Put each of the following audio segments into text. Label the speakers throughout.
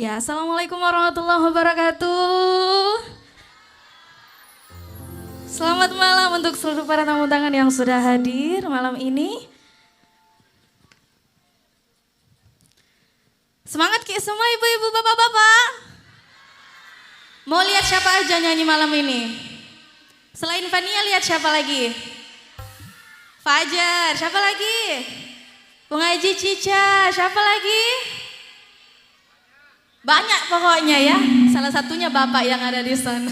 Speaker 1: Ya, assalamualaikum warahmatullahi wabarakatuh. Selamat malam untuk seluruh para tamu undangan yang sudah hadir malam ini. Semangat Ki semua ibu-ibu, bapak-bapak. Mau lihat siapa aja nyanyi malam ini? Selain Fania lihat siapa lagi? Fajar, siapa lagi? Bung Haji Cica, siapa lagi? Banyak pokoknya ya, salah satunya bapak yang ada di sana.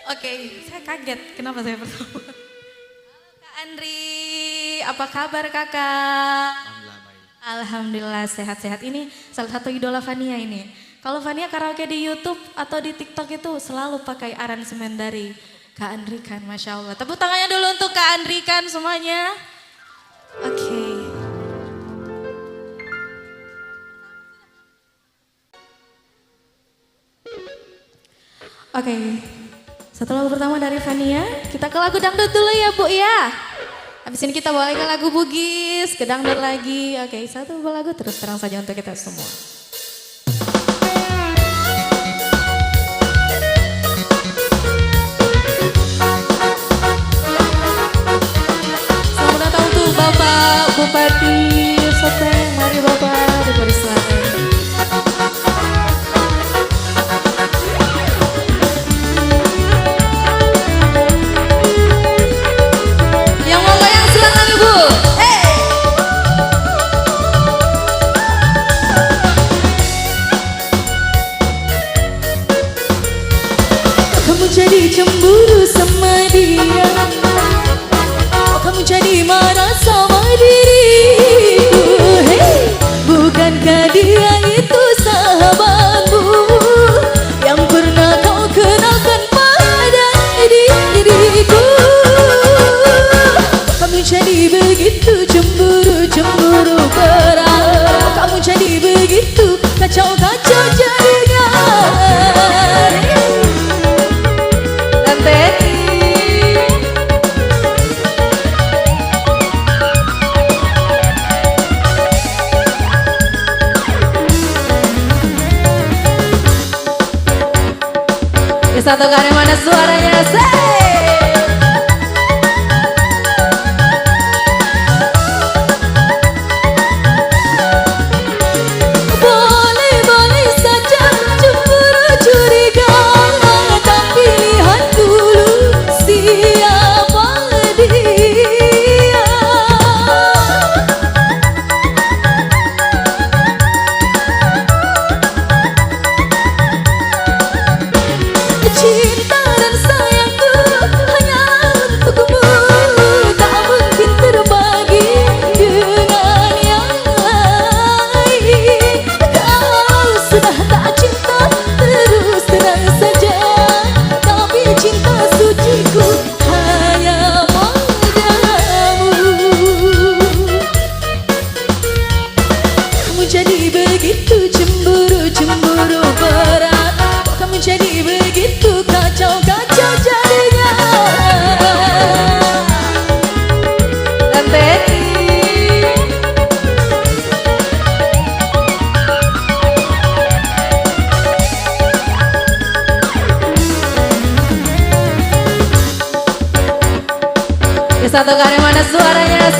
Speaker 1: Oke, saya kaget kenapa saya pertama. Halo Kak Andri, apa kabar kakak?
Speaker 2: Alhamdulillah baik.
Speaker 1: Alhamdulillah sehat-sehat. Ini salah satu idola Fania ini. Kalau Fania karaoke di YouTube atau di TikTok itu selalu pakai aransemen dari Kak Andri kan, Masya Allah. Tepuk tangannya dulu untuk Kak Andri kan semuanya. Oke. Oke, satu lagu pertama dari Fania, kita ke lagu dangdut dulu ya Bu ya. Habis ini kita balik ke lagu Bugis, ke dangdut lagi. Oke, satu lagu terus terang saja untuk kita semua. Selamat datang untuk Bapak Bupati Sopeng, mari Bapak dipersilakan. Jadi cemburu sama dia, oh, kamu jadi marah sama diriku. Hey, bukankah dia itu sahabatmu yang pernah kau kenalkan pada diriku? Kamu jadi begitu cemburu berat, kamu jadi begitu kacau jadinya. Satu kali mana suaranya Boleh saja cemburu curiga, tapi lihat dulu siapa dia. Cinta dan sayangku hanya untukmu, tak mungkin terbagi dengan yang lain. Kalau sudah tak cinta terus tenang saja, tapi cinta suciku hanya padamu. Kamu jadi begitu cemburu berat, kamu jadi begitu kacau jadinya. Satu kali mana suaranya